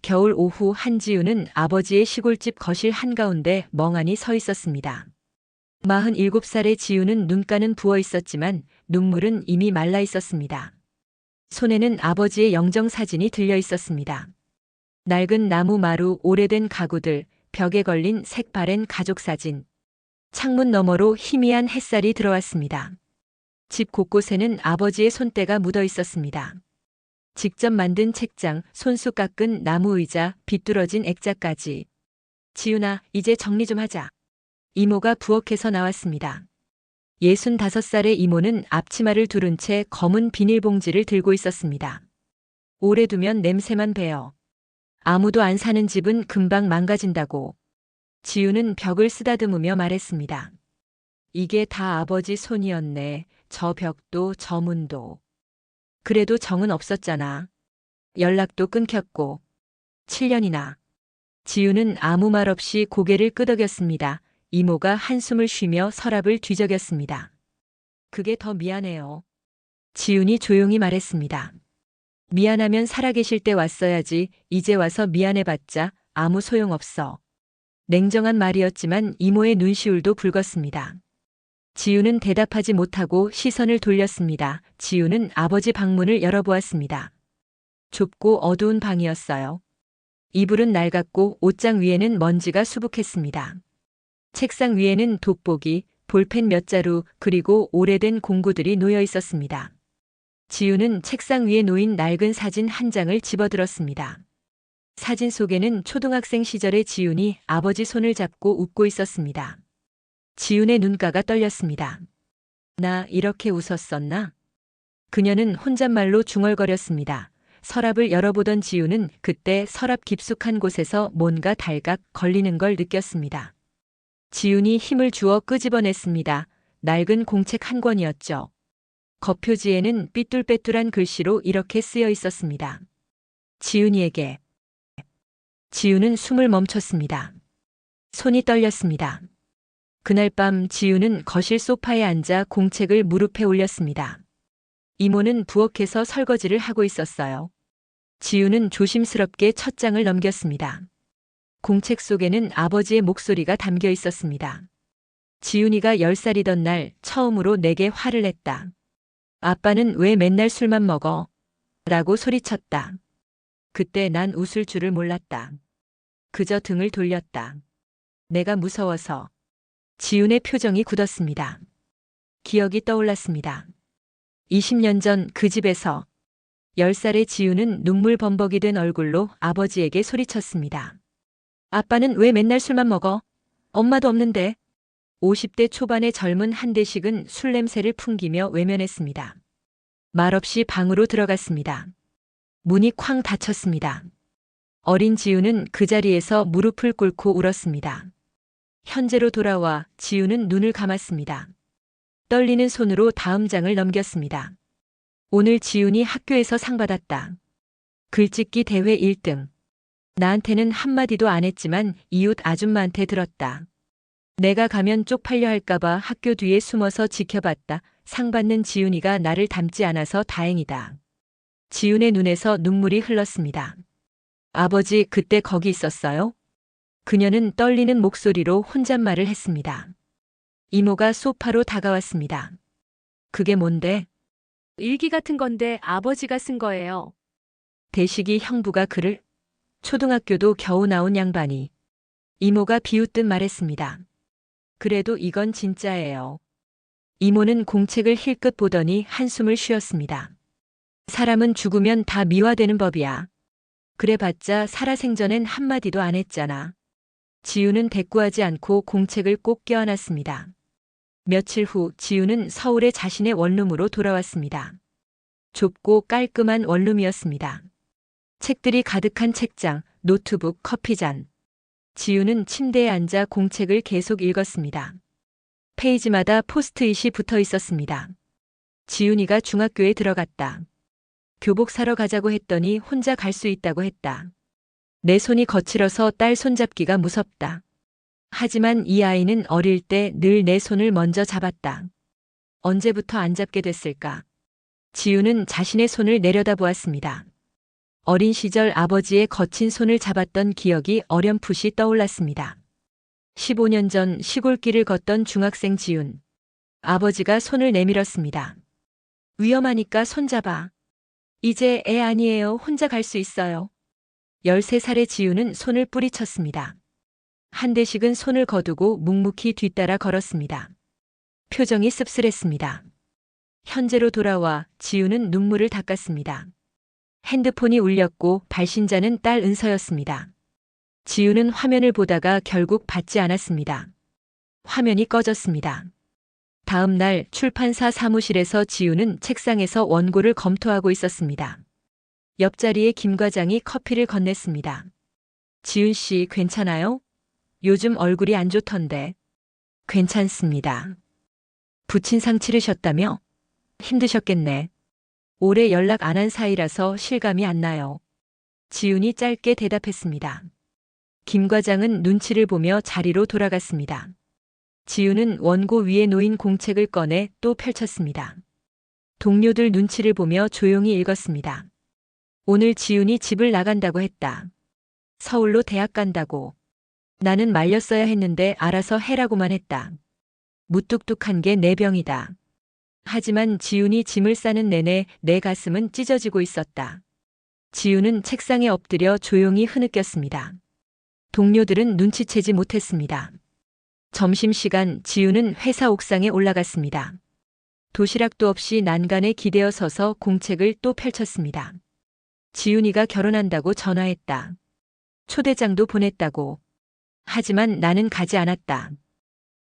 겨울 오후 한지우는 아버지의 시골집 거실 한가운데 멍하니 서 있었습니다. 47살의 지우는 눈가는 부어 있었지만 눈물은 이미 말라 있었습니다. 손에는 아버지의 영정 사진이 들려 있었습니다. 낡은 나무 마루, 오래된 가구들, 벽에 걸린 색바랜 가족 사진. 창문 너머로 희미한 햇살이 들어왔습니다. 집 곳곳에는 아버지의 손때가 묻어 있었습니다. 직접 만든 책장, 손수 깎은 나무 의자, 비뚤어진 액자까지. 지훈아, 이제 정리 좀 하자. 이모가 부엌에서 나왔습니다. 65살의 이모는 앞치마를 두른 채 검은 비닐봉지를 들고 있었습니다. 오래 두면 냄새만 배어. 아무도 안 사는 집은 금방 망가진다고. 지훈은 벽을 쓰다듬으며 말했습니다. 이게 다 아버지 손이었네. 저 벽도 저 문도. 그래도 정은 없었잖아. 연락도 끊겼고. 7년이나. 지우는 아무 말 없이 고개를 끄덕였습니다. 이모가 한숨을 쉬며 서랍을 뒤적였습니다. 그게 더 미안해요. 지훈이 조용히 말했습니다. 미안하면 살아계실 때 왔어야지. 이제 와서 미안해봤자 아무 소용없어. 냉정한 말이었지만 이모의 눈시울도 붉었습니다. 지우는 대답하지 못하고 시선을 돌렸습니다. 지우는 아버지 방문을 열어보았습니다. 좁고 어두운 방이었어요. 이불은 낡았고 옷장 위에는 먼지가 수북했습니다. 책상 위에는 돋보기, 볼펜 몇 자루 그리고 오래된 공구들이 놓여 있었습니다. 지우는 책상 위에 놓인 낡은 사진 한 장을 집어들었습니다. 사진 속에는 초등학생 시절의 지훈이 아버지 손을 잡고 웃고 있었습니다. 지훈의 눈가가 떨렸습니다. 나 이렇게 웃었었나? 그녀는 혼잣말로 중얼거렸습니다. 서랍을 열어보던 지훈은 그때 서랍 깊숙한 곳에서 뭔가 달각 걸리는 걸 느꼈습니다. 지훈이 힘을 주어 끄집어냈습니다. 낡은 공책 한 권이었죠. 겉표지에는 삐뚤빼뚤한 글씨로 이렇게 쓰여 있었습니다. 지훈이에게. 지훈은 숨을 멈췄습니다. 손이 떨렸습니다. 그날 밤 지훈은 거실 소파에 앉아 공책을 무릎에 올렸습니다. 이모는 부엌에서 설거지를 하고 있었어요. 지훈은 조심스럽게 첫 장을 넘겼습니다. 공책 속에는 아버지의 목소리가 담겨 있었습니다. 지훈이가 10살이던 날 처음으로 내게 화를 냈다. 아빠는 왜 맨날 술만 먹어? 라고 소리쳤다. 그때 난 웃을 줄을 몰랐다. 그저 등을 돌렸다. 내가 무서워서. 지훈의 표정이 굳었습니다. 기억이 떠올랐습니다. 20년 전 그 집에서 10살의 지훈은 눈물 범벅이 된 얼굴로 아버지에게 소리쳤습니다. 아빠는 왜 맨날 술만 먹어? 엄마도 없는데. 50대 초반의 젊은 한대식은 술 냄새를 풍기며 외면했습니다. 말없이 방으로 들어갔습니다. 문이 쾅 닫혔습니다. 어린 지훈은 그 자리에서 무릎을 꿇고 울었습니다. 현재로 돌아와 지훈은 눈을 감았습니다. 떨리는 손으로 다음 장을 넘겼습니다. 오늘 지훈이 학교에서 상 받았다. 글짓기 대회 1등. 나한테는 한마디도 안 했지만 이웃 아줌마한테 들었다. 내가 가면 쪽팔려 할까봐 학교 뒤에 숨어서 지켜봤다. 상 받는 지훈이가 나를 닮지 않아서 다행이다. 지훈의 눈에서 눈물이 흘렀습니다. 아버지 그때 거기 있었어요? 그녀는 떨리는 목소리로 혼잣말을 했습니다. 이모가 소파로 다가왔습니다. 그게 뭔데? 일기 같은 건데 아버지가 쓴 거예요. 대식이 형부가 글을? 초등학교도 겨우 나온 양반이. 이모가 비웃듯 말했습니다. 그래도 이건 진짜예요. 이모는 공책을 힐끗 보더니 한숨을 쉬었습니다. 사람은 죽으면 다 미화되는 법이야. 그래봤자 살아생전엔 한마디도 안 했잖아. 지우는 대꾸하지 않고 공책을 꼭 껴안았습니다. 며칠 후 지우는 서울의 자신의 원룸으로 돌아왔습니다. 좁고 깔끔한 원룸이었습니다. 책들이 가득한 책장, 노트북, 커피잔. 지우는 침대에 앉아 공책을 계속 읽었습니다. 페이지마다 포스트잇이 붙어 있었습니다. 지훈이가 중학교에 들어갔다. 교복 사러 가자고 했더니 혼자 갈 수 있다고 했다. 내 손이 거칠어서 딸 손잡기가 무섭다. 하지만 이 아이는 어릴 때 늘 내 손을 먼저 잡았다. 언제부터 안 잡게 됐을까? 지우는 자신의 손을 내려다보았습니다. 어린 시절 아버지의 거친 손을 잡았던 기억이 어렴풋이 떠올랐습니다. 15년 전 시골길을 걷던 중학생 지훈. 아버지가 손을 내밀었습니다. 위험하니까 손잡아. 이제 애 아니에요. 혼자 갈 수 있어요. 13살의 지훈은 손을 뿌리쳤습니다. 한대식은 손을 거두고 묵묵히 뒤따라 걸었습니다. 표정이 씁쓸했습니다. 현재로 돌아와 지훈은 눈물을 닦았습니다. 핸드폰이 울렸고 발신자는 딸 은서였습니다. 지훈은 화면을 보다가 결국 받지 않았습니다. 화면이 꺼졌습니다. 다음 날 출판사 사무실에서 지훈은 책상에서 원고를 검토하고 있었습니다. 옆자리에 김 과장이 커피를 건넸습니다. 지훈 씨 괜찮아요? 요즘 얼굴이 안 좋던데. 괜찮습니다. 부친상 치르셨다며? 힘드셨겠네. 오래 연락 안 한 사이라서 실감이 안 나요. 지훈이 짧게 대답했습니다. 김 과장은 눈치를 보며 자리로 돌아갔습니다. 지훈은 원고 위에 놓인 공책을 꺼내 또 펼쳤습니다. 동료들 눈치를 보며 조용히 읽었습니다. 오늘 지훈이 집을 나간다고 했다. 서울로 대학 간다고. 나는 말렸어야 했는데 알아서 해라고만 했다. 무뚝뚝한 게 내 병이다. 하지만 지훈이 짐을 싸는 내내 내 가슴은 찢어지고 있었다. 지훈은 책상에 엎드려 조용히 흐느꼈습니다. 동료들은 눈치채지 못했습니다. 점심시간 지훈은 회사 옥상에 올라갔습니다. 도시락도 없이 난간에 기대어 서서 공책을 또 펼쳤습니다. 지훈이가 결혼한다고 전화했다. 초대장도 보냈다고. 하지만 나는 가지 않았다.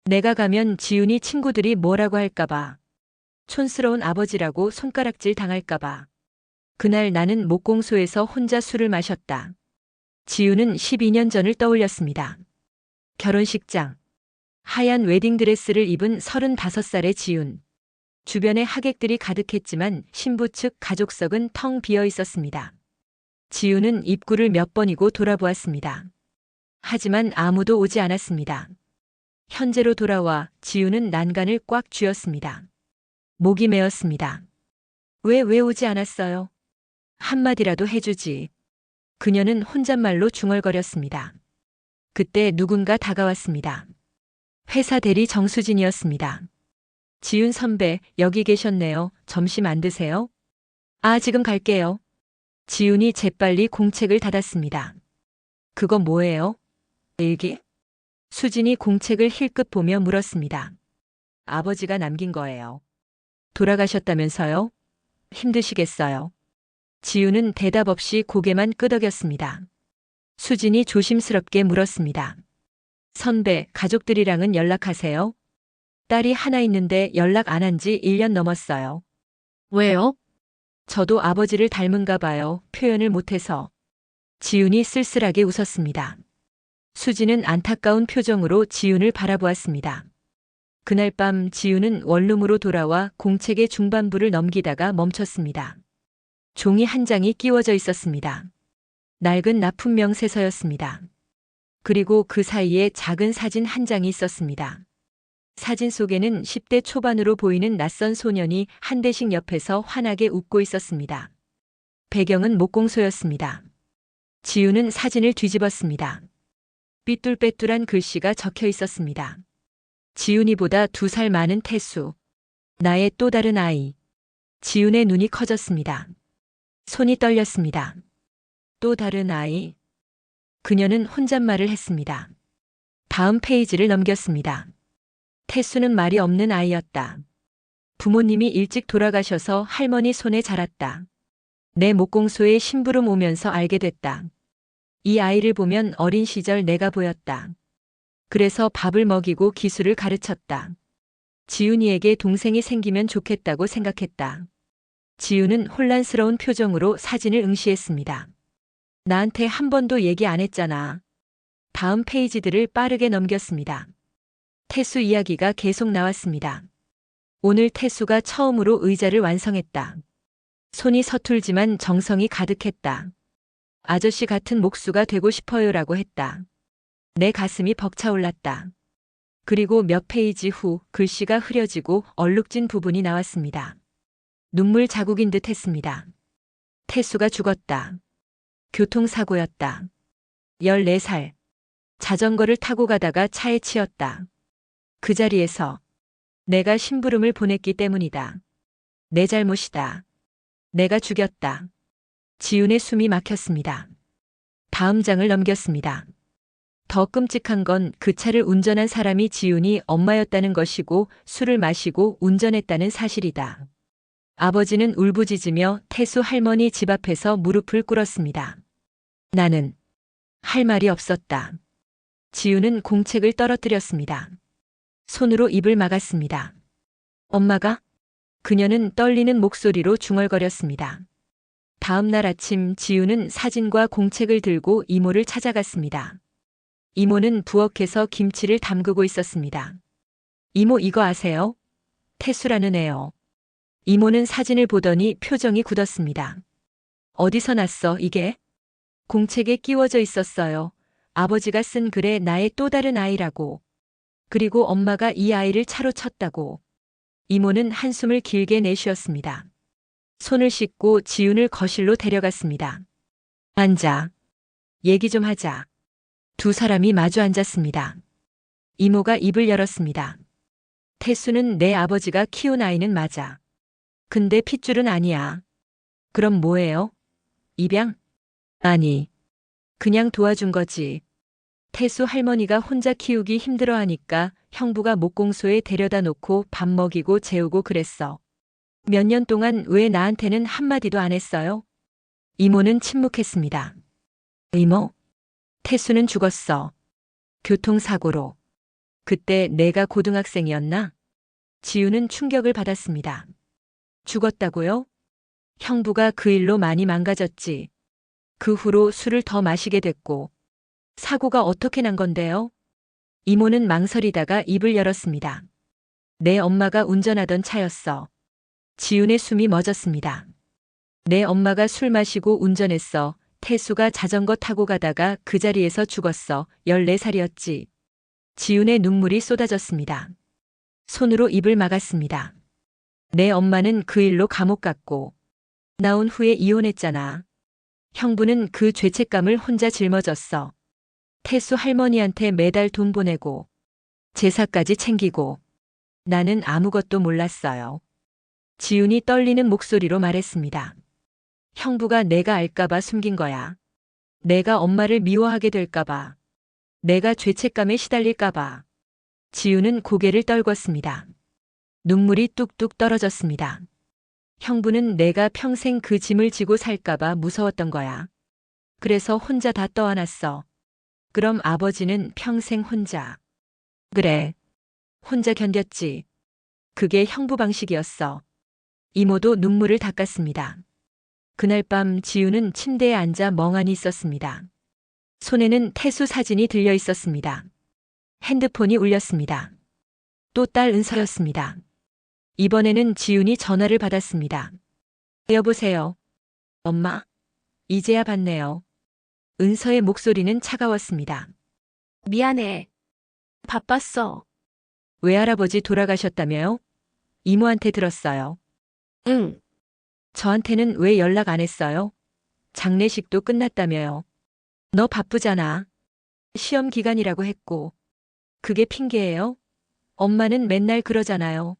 내가 가면 지훈이 친구들이 뭐라고 할까봐. 촌스러운 아버지라고 손가락질 당할까봐. 그날 나는 목공소에서 혼자 술을 마셨다. 지훈은 12년 전을 떠올렸습니다. 결혼식장. 하얀 웨딩드레스를 입은 35살의 지훈. 주변에 하객들이 가득했지만 신부 측 가족석은 텅 비어 있었습니다. 지훈은 입구를 몇 번이고 돌아보았습니다. 하지만 아무도 오지 않았습니다. 현재로 돌아와 지훈은 난간을 꽉 쥐었습니다. 목이 메었습니다. 왜 오지 않았어요? 한마디라도 해주지. 그녀는 혼잣말로 중얼거렸습니다. 그때 누군가 다가왔습니다. 회사 대리 정수진이었습니다. 지훈 선배, 여기 계셨네요. 점심 안 드세요? 아, 지금 갈게요. 지훈이 재빨리 공책을 닫았습니다. 그거 뭐예요? 일기? 수진이 공책을 힐끗 보며 물었습니다. 아버지가 남긴 거예요. 돌아가셨다면서요? 힘드시겠어요? 지훈은 대답 없이 고개만 끄덕였습니다. 수진이 조심스럽게 물었습니다. 선배, 가족들이랑은 연락하세요? 딸이 하나 있는데 연락 안 한 지 1년 넘었어요. 왜요? 저도 아버지를 닮은가 봐요. 표현을 못해서. 지훈이 쓸쓸하게 웃었습니다. 수진은 안타까운 표정으로 지훈을 바라보았습니다. 그날 밤 지훈은 원룸으로 돌아와 공책의 중반부를 넘기다가 멈췄습니다. 종이 한 장이 끼워져 있었습니다. 낡은 납품명 세서였습니다. 그리고 그 사이에 작은 사진 한 장이 있었습니다. 사진 속에는 10대 초반으로 보이는 낯선 소년이 한대식 옆에서 환하게 웃고 있었습니다. 배경은 목공소였습니다. 지훈은 사진을 뒤집었습니다. 삐뚤빼뚤한 글씨가 적혀 있었습니다. 지훈이보다 2살 많은 태수. 나의 또 다른 아이. 지훈의 눈이 커졌습니다. 손이 떨렸습니다. 또 다른 아이. 그녀는 혼잣말을 했습니다. 다음 페이지를 넘겼습니다. 태수는 말이 없는 아이였다. 부모님이 일찍 돌아가셔서 할머니 손에 자랐다. 내 목공소에 심부름 오면서 알게 됐다. 이 아이를 보면 어린 시절 내가 보였다. 그래서 밥을 먹이고 기술을 가르쳤다. 지훈이에게 동생이 생기면 좋겠다고 생각했다. 지훈은 혼란스러운 표정으로 사진을 응시했습니다. 나한테 한 번도 얘기 안 했잖아. 다음 페이지들을 빠르게 넘겼습니다. 태수 이야기가 계속 나왔습니다. 오늘 태수가 처음으로 의자를 완성했다. 손이 서툴지만 정성이 가득했다. 아저씨 같은 목수가 되고 싶어요라고 했다. 내 가슴이 벅차올랐다. 그리고 몇 페이지 후 글씨가 흐려지고 얼룩진 부분이 나왔습니다. 눈물 자국인 듯 했습니다. 태수가 죽었다. 교통사고였다. 14살. 자전거를 타고 가다가 차에 치였다. 그 자리에서 내가 심부름을 보냈기 때문이다. 내 잘못이다. 내가 죽였다. 지훈의 숨이 막혔습니다. 다음 장을 넘겼습니다. 더 끔찍한 건 그 차를 운전한 사람이 지훈이 엄마였다는 것이고 술을 마시고 운전했다는 사실이다. 아버지는 울부짖으며 태수 할머니 집 앞에서 무릎을 꿇었습니다. 나는 할 말이 없었다. 지훈은 공책을 떨어뜨렸습니다. 손으로 입을 막았습니다. 엄마가? 그녀는 떨리는 목소리로 중얼거렸습니다. 다음 날 아침 지훈은 사진과 공책을 들고 이모를 찾아갔습니다. 이모는 부엌에서 김치를 담그고 있었습니다. 이모 이거 아세요? 태수라는 애요. 이모는 사진을 보더니 표정이 굳었습니다. 어디서 났어 이게? 공책에 끼워져 있었어요. 아버지가 쓴 글에 나의 또 다른 아이라고. 그리고 엄마가 이 아이를 차로 쳤다고. 이모는 한숨을 길게 내쉬었습니다. 손을 씻고 지훈을 거실로 데려갔습니다. 앉아. 얘기 좀 하자. 두 사람이 마주 앉았습니다. 이모가 입을 열었습니다. 태수는 내 아버지가 키운 아이는 맞아. 근데 핏줄은 아니야. 그럼 뭐예요? 입양? 아니. 그냥 도와준 거지. 태수 할머니가 혼자 키우기 힘들어하니까 형부가 목공소에 데려다 놓고 밥 먹이고 재우고 그랬어. 몇 년 동안 왜 나한테는 한마디도 안 했어요? 이모는 침묵했습니다. 이모? 태수는 죽었어. 교통사고로. 그때 내가 고등학생이었나? 지우는 충격을 받았습니다. 죽었다고요? 형부가 그 일로 많이 망가졌지. 그 후로 술을 더 마시게 됐고. 사고가 어떻게 난 건데요? 이모는 망설이다가 입을 열었습니다. 내 엄마가 운전하던 차였어. 지훈의 숨이 멎었습니다. 내 엄마가 술 마시고 운전했어. 태수가 자전거 타고 가다가 그 자리에서 죽었어. 14살이었지. 지훈의 눈물이 쏟아졌습니다. 손으로 입을 막았습니다. 내 엄마는 그 일로 감옥 갔고 나온 후에 이혼했잖아. 형부는 그 죄책감을 혼자 짊어졌어. 태수 할머니한테 매달 돈 보내고 제사까지 챙기고 나는 아무것도 몰랐어요. 지훈이 떨리는 목소리로 말했습니다. 형부가 내가 알까봐 숨긴 거야. 내가 엄마를 미워하게 될까봐. 내가 죄책감에 시달릴까봐. 지훈은 고개를 떨궜습니다. 눈물이 뚝뚝 떨어졌습니다. 형부는 내가 평생 그 짐을 지고 살까봐 무서웠던 거야. 그래서 혼자 다 떠안았어. 그럼 아버지는 평생 혼자. 그래. 혼자 견뎠지. 그게 형부 방식이었어. 이모도 눈물을 닦았습니다. 그날 밤 지우는 침대에 앉아 멍하니 있었습니다. 손에는 태수 사진이 들려 있었습니다. 핸드폰이 울렸습니다. 또 딸 은서였습니다. 이번에는 지훈이 전화를 받았습니다. 여보세요. 엄마. 이제야 받네요. 은서의 목소리는 차가웠습니다. 미안해. 바빴어. 외할아버지 돌아가셨다며요? 이모한테 들었어요. 응. 저한테는 왜 연락 안 했어요? 장례식도 끝났다며요. 너 바쁘잖아. 시험 기간이라고 했고. 그게 핑계예요? 엄마는 맨날 그러잖아요.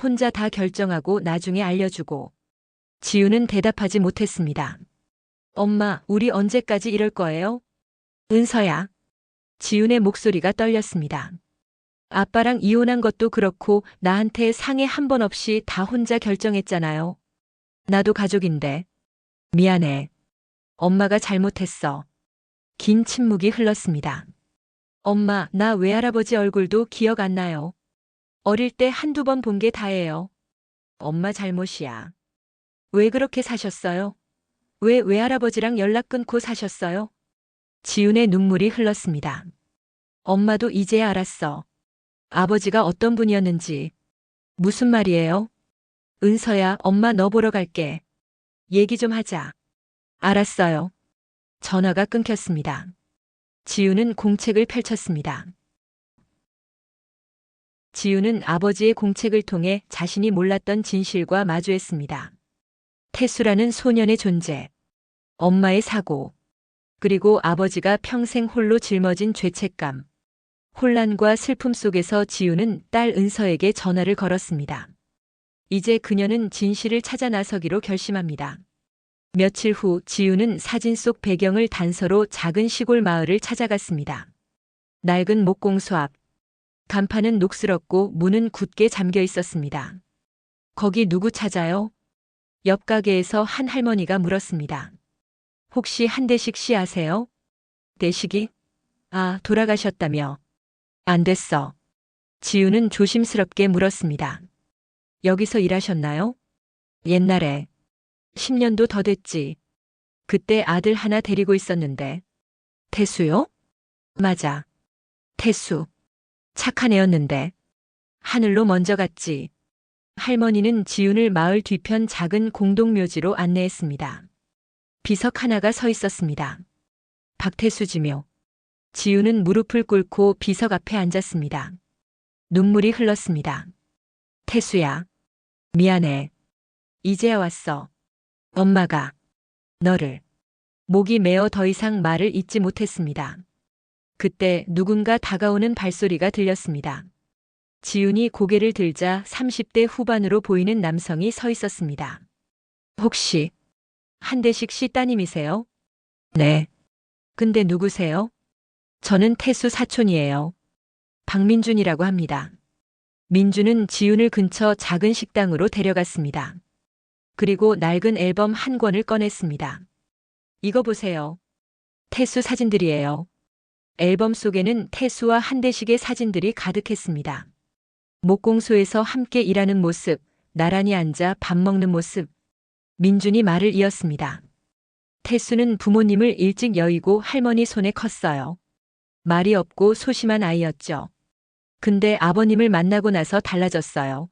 혼자 다 결정하고 나중에 알려주고. 지우는 대답하지 못했습니다. 엄마, 우리 언제까지 이럴 거예요? 은서야. 지훈의 목소리가 떨렸습니다. 아빠랑 이혼한 것도 그렇고 나한테 상해 한 번 없이 다 혼자 결정했잖아요. 나도 가족인데. 미안해. 엄마가 잘못했어. 긴 침묵이 흘렀습니다. 엄마, 나 외할아버지 얼굴도 기억 안 나요. 어릴 때 한두 번 본 게 다예요. 엄마 잘못이야. 왜 그렇게 사셨어요? 왜 외할아버지랑 연락 끊고 사셨어요? 지훈의 눈물이 흘렀습니다. 엄마도 이제야 알았어. 아버지가 어떤 분이었는지. 무슨 말이에요? 은서야, 엄마 너 보러 갈게. 얘기 좀 하자. 알았어요. 전화가 끊겼습니다. 지훈은 공책을 펼쳤습니다. 지훈은 아버지의 공책을 통해 자신이 몰랐던 진실과 마주했습니다. 태수라는 소년의 존재. 엄마의 사고, 그리고 아버지가 평생 홀로 짊어진 죄책감, 혼란과 슬픔 속에서 지우는 딸 은서에게 전화를 걸었습니다. 이제 그녀는 진실을 찾아 나서기로 결심합니다. 며칠 후 지우는 사진 속 배경을 단서로 작은 시골 마을을 찾아갔습니다. 낡은 목공소 앞, 간판은 녹슬었고 문은 굳게 잠겨 있었습니다. 거기 누구 찾아요? 옆 가게에서 한 할머니가 물었습니다. 혹시 한대식 씨 아세요? 대식이? 아, 돌아가셨다며. 안 됐어. 지우는 조심스럽게 물었습니다. 여기서 일하셨나요? 옛날에. 10년도 더 됐지. 그때 아들 하나 데리고 있었는데. 태수요? 맞아. 태수. 착한 애였는데. 하늘로 먼저 갔지. 할머니는 지훈을 마을 뒤편 작은 공동묘지로 안내했습니다. 비석 하나가 서 있었습니다. 박태수지묘. 지훈은 무릎을 꿇고 비석 앞에 앉았습니다. 눈물이 흘렀습니다. 태수야. 미안해. 이제야 왔어. 엄마가 너를. 목이 메어 더 이상 말을 잇지 못했습니다. 그때 누군가 다가오는 발소리가 들렸습니다. 지훈이 고개를 들자 30대 후반으로 보이는 남성이 서 있었습니다. 혹시 한대식 씨 따님이세요? 네. 근데 누구세요? 저는 태수 사촌이에요. 박민준이라고 합니다. 민준은 지훈을 근처 작은 식당으로 데려갔습니다. 그리고 낡은 앨범 한 권을 꺼냈습니다. 이거 보세요. 태수 사진들이에요. 앨범 속에는 태수와 한대식의 사진들이 가득했습니다. 목공소에서 함께 일하는 모습, 나란히 앉아 밥 먹는 모습. 민준이 말을 이었습니다. 태수는 부모님을 일찍 여의고 할머니 손에 컸어요. 말이 없고 소심한 아이였죠. 근데 아버님을 만나고 나서 달라졌어요.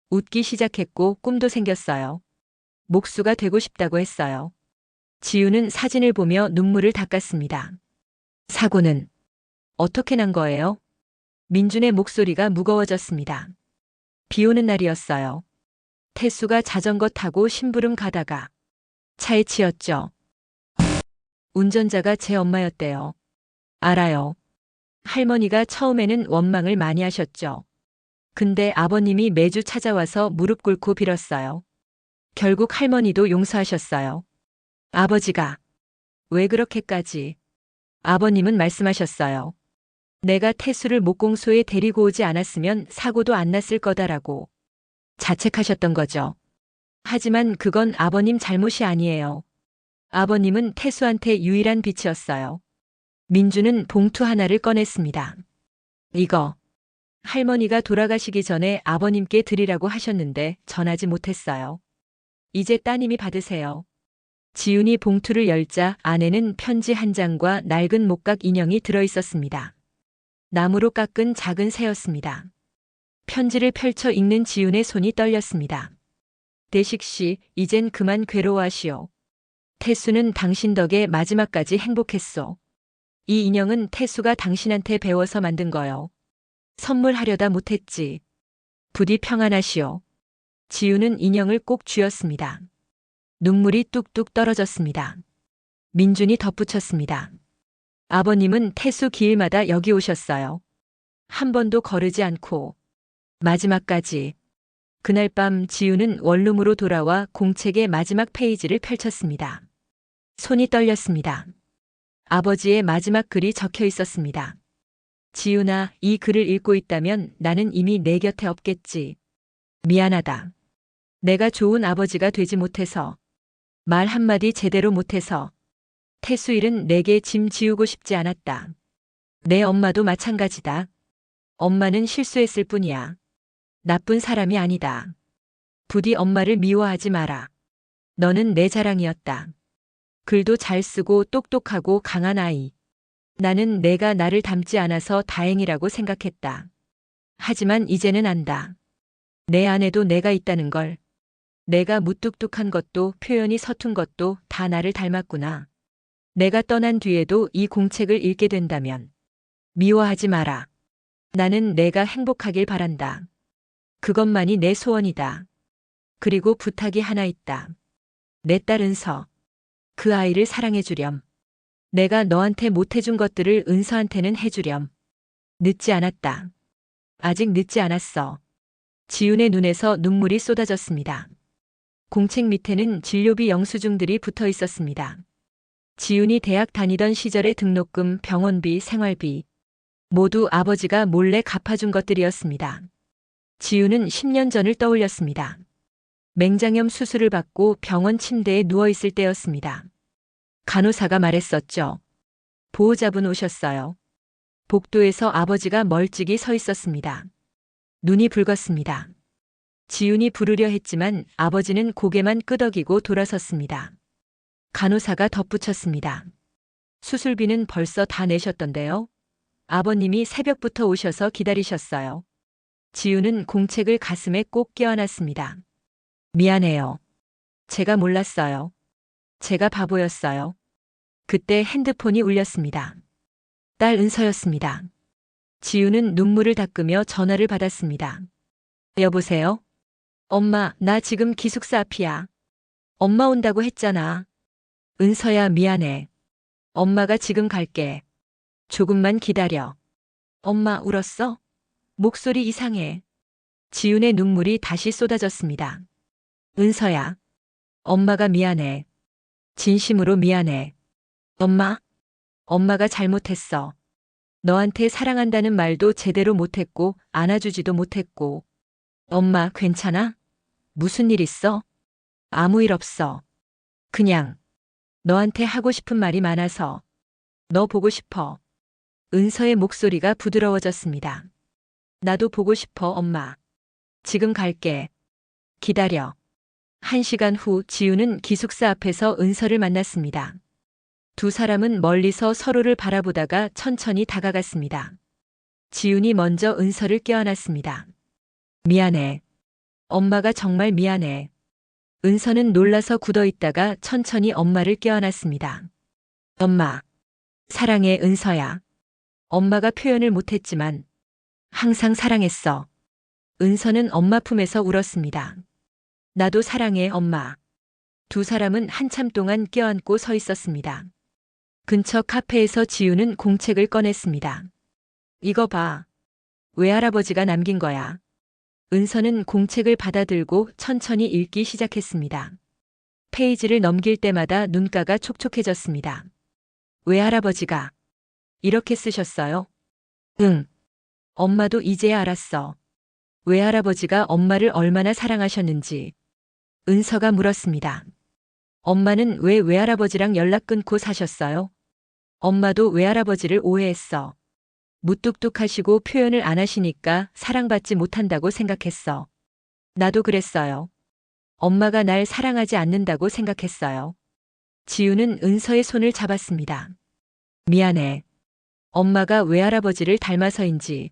웃기 시작했고 꿈도 생겼어요. 목수가 되고 싶다고 했어요. 지우는 사진을 보며 눈물을 닦았습니다. 사고는 어떻게 난 거예요? 민준의 목소리가 무거워졌습니다. 비 오는 날이었어요. 태수가 자전거 타고 심부름 가다가 차에 치였죠. 운전자가 제 엄마였대요. 알아요. 할머니가 처음에는 원망을 많이 하셨죠. 근데 아버님이 매주 찾아와서 무릎 꿇고 빌었어요. 결국 할머니도 용서하셨어요. 아버지가 왜 그렇게까지? 아버님은 말씀하셨어요. 내가 태수를 목공소에 데리고 오지 않았으면 사고도 안 났을 거다라고 자책하셨던 거죠. 하지만 그건 아버님 잘못이 아니에요. 아버님은 태수한테 유일한 빛이었어요. 민주는 봉투 하나를 꺼냈습니다. 이거 할머니가 돌아가시기 전에 아버님께 드리라고 하셨는데 전하지 못했어요. 이제 따님이 받으세요. 지훈이 봉투를 열자 안에는 편지 한 장과 낡은 목각 인형이 들어 있었습니다. 나무로 깎은 작은 새였습니다. 편지를 펼쳐 읽는 지훈의 손이 떨렸습니다. 대식 씨, 이젠 그만 괴로워하시오. 태수는 당신 덕에 마지막까지 행복했소. 이 인형은 태수가 당신한테 배워서 만든 거요. 선물하려다 못했지. 부디 평안하시오. 지우는 인형을 꼭 쥐었습니다. 눈물이 뚝뚝 떨어졌습니다. 민준이 덧붙였습니다. 아버님은 태수 기일마다 여기 오셨어요. 한 번도 거르지 않고 마지막까지. 그날 밤 지우는 원룸으로 돌아와 공책의 마지막 페이지를 펼쳤습니다. 손이 떨렸습니다. 아버지의 마지막 글이 적혀 있었습니다. 지훈아, 이 글을 읽고 있다면 나는 이미 내 곁에 없겠지. 미안하다. 내가 좋은 아버지가 되지 못해서, 말 한마디 제대로 못해서, 태수 일은 내게 짐 지우고 싶지 않았다. 내 엄마도 마찬가지다. 엄마는 실수했을 뿐이야. 나쁜 사람이 아니다. 부디 엄마를 미워하지 마라. 너는 내 자랑이었다. 글도 잘 쓰고 똑똑하고 강한 아이. 나는 내가 나를 닮지 않아서 다행이라고 생각했다. 하지만 이제는 안다. 내 안에도 내가 있다는 걸. 내가 무뚝뚝한 것도 표현이 서툰 것도 다 나를 닮았구나. 내가 떠난 뒤에도 이 공책을 읽게 된다면 미워하지 마라. 나는 내가 행복하길 바란다. 그것만이 내 소원이다. 그리고 부탁이 하나 있다. 내 딸 은서. 그 아이를 사랑해 주렴. 내가 너한테 못해준 것들을 은서한테는 해주렴. 늦지 않았다. 아직 늦지 않았어. 지훈의 눈에서 눈물이 쏟아졌습니다. 공책 밑에는 진료비 영수증들이 붙어 있었습니다. 지훈이 대학 다니던 시절의 등록금, 병원비, 생활비 모두 아버지가 몰래 갚아준 것들이었습니다. 지훈은 10년 전을 떠올렸습니다. 맹장염 수술을 받고 병원 침대에 누워있을 때였습니다. 간호사가 말했었죠. 보호자분 오셨어요. 복도에서 아버지가 멀찍이 서 있었습니다. 눈이 붉었습니다. 지훈이 부르려 했지만 아버지는 고개만 끄덕이고 돌아섰습니다. 간호사가 덧붙였습니다. 수술비는 벌써 다 내셨던데요. 아버님이 새벽부터 오셔서 기다리셨어요. 지훈은 공책을 가슴에 꼭 껴안았습니다. 미안해요. 제가 몰랐어요. 제가 바보였어요. 그때 핸드폰이 울렸습니다. 딸 은서였습니다. 지훈은 눈물을 닦으며 전화를 받았습니다. 여보세요? 엄마, 나 지금 기숙사 앞이야. 엄마 온다고 했잖아. 은서야, 미안해. 엄마가 지금 갈게. 조금만 기다려. 엄마 울었어? 목소리 이상해. 지훈의 눈물이 다시 쏟아졌습니다. 은서야. 엄마가 미안해. 진심으로 미안해. 엄마가 잘못했어. 너한테 사랑한다는 말도 제대로 못했고 안아주지도 못했고. 엄마 괜찮아? 무슨 일 있어? 아무 일 없어. 그냥 너한테 하고 싶은 말이 많아서 너 보고 싶어. 은서의 목소리가 부드러워졌습니다. 나도 보고 싶어, 엄마. 지금 갈게. 기다려. 1시간 후 지훈은 기숙사 앞에서 은서를 만났습니다. 두 사람은 멀리서 서로를 바라보다가 천천히 다가갔습니다. 지훈이 먼저 은서를 껴안았습니다. 미안해. 엄마가 정말 미안해. 은서는 놀라서 굳어있다가 천천히 엄마를 껴안았습니다. 엄마. 사랑해, 은서야. 엄마가 표현을 못했지만 항상 사랑했어. 은서는 엄마 품에서 울었습니다. 나도 사랑해, 엄마. 두 사람은 한참 동안 껴안고 서 있었습니다. 근처 카페에서 지훈은 공책을 꺼냈습니다. 이거 봐. 외할아버지가 남긴 거야. 은서는 공책을 받아들고 천천히 읽기 시작했습니다. 페이지를 넘길 때마다 눈가가 촉촉해졌습니다. 외할아버지가 이렇게 쓰셨어요? 응. 엄마도 이제야 알았어. 외할아버지가 엄마를 얼마나 사랑하셨는지. 은서가 물었습니다. 엄마는 왜 외할아버지랑 연락 끊고 사셨어요? 엄마도 외할아버지를 오해했어. 무뚝뚝하시고 표현을 안 하시니까 사랑받지 못한다고 생각했어. 나도 그랬어요. 엄마가 날 사랑하지 않는다고 생각했어요. 지훈은 은서의 손을 잡았습니다. 미안해. 엄마가 외할아버지를 닮아서인지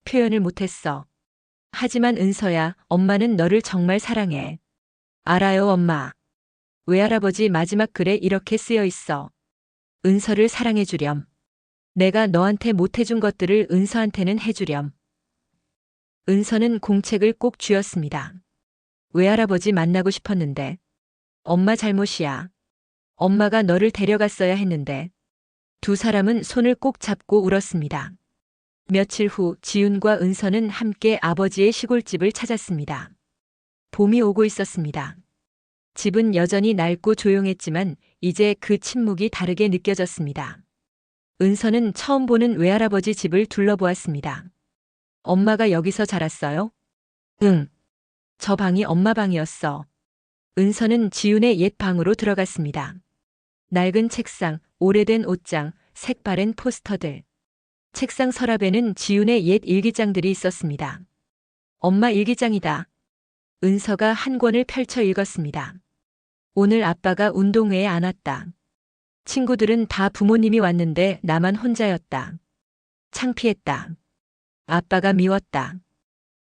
표현을 못했어. 하지만 은서야, 엄마는 너를 정말 사랑해. 알아요, 엄마. 외할아버지 마지막 글에 이렇게 쓰여 있어. 은서를 사랑해 주렴. 내가 너한테 못해준 것들을 은서한테는 해주렴. 은서는 공책을 꼭 쥐었습니다. 외할아버지 만나고 싶었는데. 엄마 잘못이야. 엄마가 너를 데려갔어야 했는데. 두 사람은 손을 꼭 잡고 울었습니다. 며칠 후 지훈과 은서는 함께 아버지의 시골집을 찾았습니다. 봄이 오고 있었습니다. 집은 여전히 낡고 조용했지만 이제 그 침묵이 다르게 느껴졌습니다. 은서는 처음 보는 외할아버지 집을 둘러보았습니다. 엄마가 여기서 자랐어요? 응. 저 방이 엄마 방이었어. 은서는 지훈의 옛 방으로 들어갔습니다. 낡은 책상, 오래된 옷장, 색바랜 포스터들. 책상 서랍에는 지훈의 옛 일기장들이 있었습니다. 엄마 일기장이다. 은서가 한 권을 펼쳐 읽었습니다. 오늘 아빠가 운동회에 안 왔다. 친구들은 다 부모님이 왔는데 나만 혼자였다. 창피했다. 아빠가 미웠다.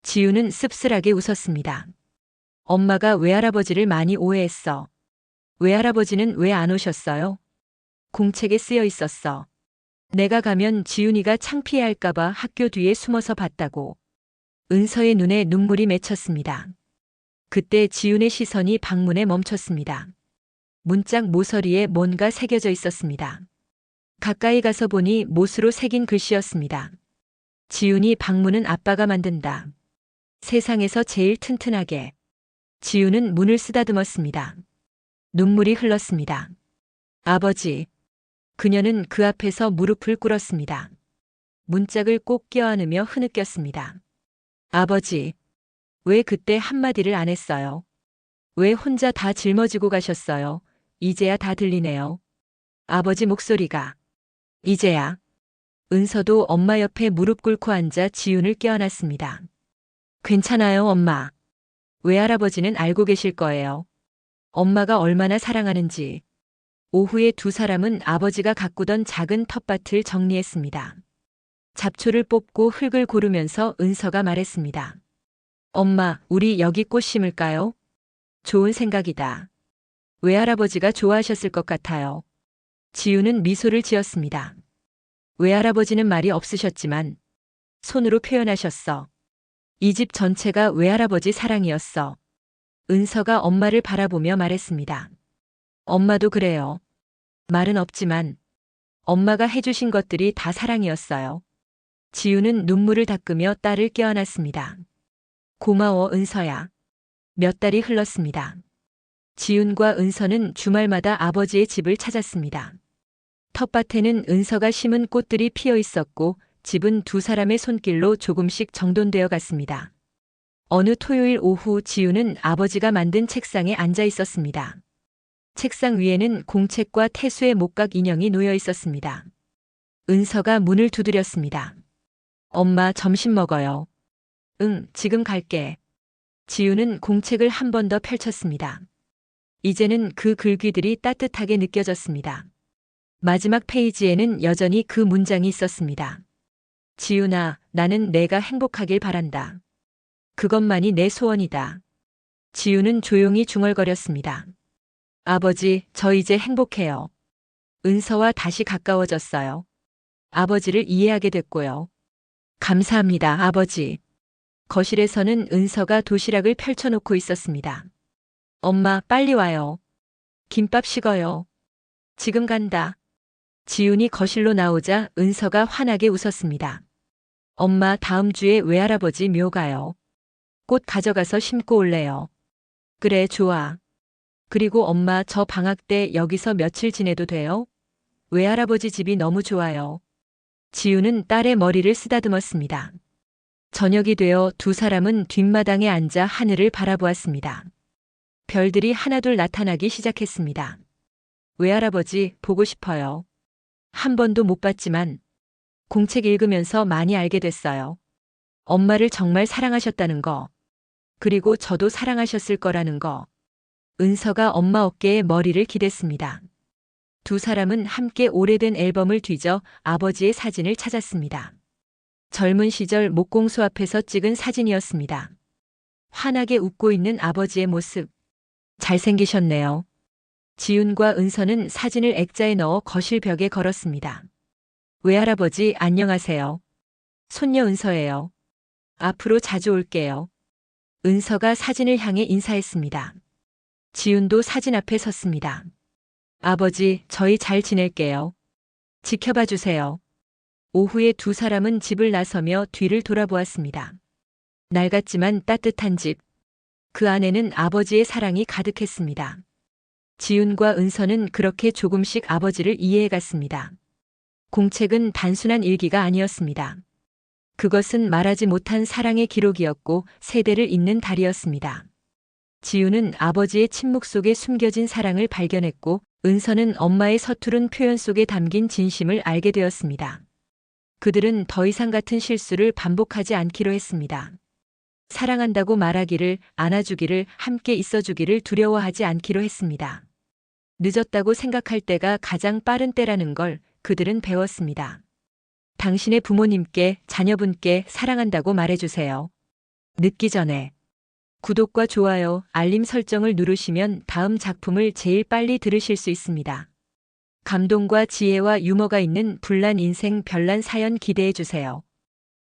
지훈은 씁쓸하게 웃었습니다. 엄마가 외할아버지를 많이 오해했어. 외할아버지는 왜 안 오셨어요? 공책에 쓰여 있었어. 내가 가면 지훈이가 창피해할까봐 학교 뒤에 숨어서 봤다고. 은서의 눈에 눈물이 맺혔습니다. 그때 지훈의 시선이 방문에 멈췄습니다. 문짝 모서리에 뭔가 새겨져 있었습니다. 가까이 가서 보니 못으로 새긴 글씨였습니다. 지훈이 방문은 아빠가 만든다. 세상에서 제일 튼튼하게. 지훈은 문을 쓰다듬었습니다. 눈물이 흘렀습니다. 아버지. 그녀는 그 앞에서 무릎을 꿇었습니다. 문짝을 꼭 껴안으며 흐느꼈습니다. 아버지. 왜 그때 한마디를 안 했어요? 왜 혼자 다 짊어지고 가셨어요? 이제야 다 들리네요. 아버지 목소리가. 이제야. 은서도 엄마 옆에 무릎 꿇고 앉아 지훈을 껴안았습니다. 괜찮아요, 엄마. 외할아버지는 알고 계실 거예요. 엄마가 얼마나 사랑하는지. 오후에 두 사람은 아버지가 가꾸던 작은 텃밭을 정리했습니다. 잡초를 뽑고 흙을 고르면서 은서가 말했습니다. 엄마, 우리 여기 꽃 심을까요? 좋은 생각이다. 외할아버지가 좋아하셨을 것 같아요. 지훈은 미소를 지었습니다. 외할아버지는 말이 없으셨지만 손으로 표현하셨어. 이 집 전체가 외할아버지 사랑이었어. 은서가 엄마를 바라보며 말했습니다. 엄마도 그래요. 말은 없지만 엄마가 해주신 것들이 다 사랑이었어요. 지훈은 눈물을 닦으며 딸을 껴안았습니다. 고마워, 은서야. 몇 달이 흘렀습니다. 지훈과 은서는 주말마다 아버지의 집을 찾았습니다. 텃밭에는 은서가 심은 꽃들이 피어 있었고 집은 두 사람의 손길로 조금씩 정돈되어 갔습니다. 어느 토요일 오후 지훈은 아버지가 만든 책상에 앉아 있었습니다. 책상 위에는 공책과 태수의 목각 인형이 놓여 있었습니다. 은서가 문을 두드렸습니다. 엄마, 점심 먹어요. 응, 지금 갈게. 지훈은 공책을 한 번 더 펼쳤습니다. 이제는 그 글귀들이 따뜻하게 느껴졌습니다. 마지막 페이지에는 여전히 그 문장이 있었습니다. 지훈아, 나는 내가 행복하길 바란다. 그것만이 내 소원이다. 지훈은 조용히 중얼거렸습니다. 아버지, 저 이제 행복해요. 은서와 다시 가까워졌어요. 아버지를 이해하게 됐고요. 감사합니다, 아버지. 거실에서는 은서가 도시락을 펼쳐놓고 있었습니다. 엄마, 빨리 와요. 김밥 식어요. 지금 간다. 지훈이 거실로 나오자 은서가 환하게 웃었습니다. 엄마, 다음 주에 외할아버지 묘 가요. 꽃 가져가서 심고 올래요. 그래, 좋아. 그리고 엄마, 저 방학 때 여기서 며칠 지내도 돼요? 외할아버지 집이 너무 좋아요. 지훈은 딸의 머리를 쓰다듬었습니다. 저녁이 되어 두 사람은 뒷마당에 앉아 하늘을 바라보았습니다. 별들이 하나둘 나타나기 시작했습니다. 외할아버지, 보고 싶어요. 한 번도 못 봤지만 공책 읽으면서 많이 알게 됐어요. 엄마를 정말 사랑하셨다는 거. 그리고 저도 사랑하셨을 거라는 거. 은서가 엄마 어깨에 머리를 기댔습니다. 두 사람은 함께 오래된 앨범을 뒤져 아버지의 사진을 찾았습니다. 젊은 시절 목공소 앞에서 찍은 사진이었습니다. 환하게 웃고 있는 아버지의 모습. 잘생기셨네요. 지훈과 은서는 사진을 액자에 넣어 거실 벽에 걸었습니다. 외할아버지, 안녕하세요. 손녀 은서예요. 앞으로 자주 올게요. 은서가 사진을 향해 인사했습니다. 지훈도 사진 앞에 섰습니다. 아버지, 저희 잘 지낼게요. 지켜봐 주세요. 오후에 두 사람은 집을 나서며 뒤를 돌아보았습니다. 낡았지만 따뜻한 집. 그 안에는 아버지의 사랑이 가득했습니다. 지훈과 은서는 그렇게 조금씩 아버지를 이해해갔습니다. 공책은 단순한 일기가 아니었습니다. 그것은 말하지 못한 사랑의 기록이었고 세대를 잇는 달이었습니다. 지훈은 아버지의 침묵 속에 숨겨진 사랑을 발견했고 은서는 엄마의 서투른 표현 속에 담긴 진심을 알게 되었습니다. 그들은 더 이상 같은 실수를 반복하지 않기로 했습니다. 사랑한다고 말하기를, 안아주기를, 함께 있어주기를 두려워하지 않기로 했습니다. 늦었다고 생각할 때가 가장 빠른 때라는 걸 그들은 배웠습니다. 당신의 부모님께, 자녀분께 사랑한다고 말해주세요. 늦기 전에. 구독과 좋아요, 알림 설정을 누르시면 다음 작품을 제일 빨리 들으실 수 있습니다. 감동과 지혜와 유머가 있는 불난 인생 별난 사연 기대해 주세요.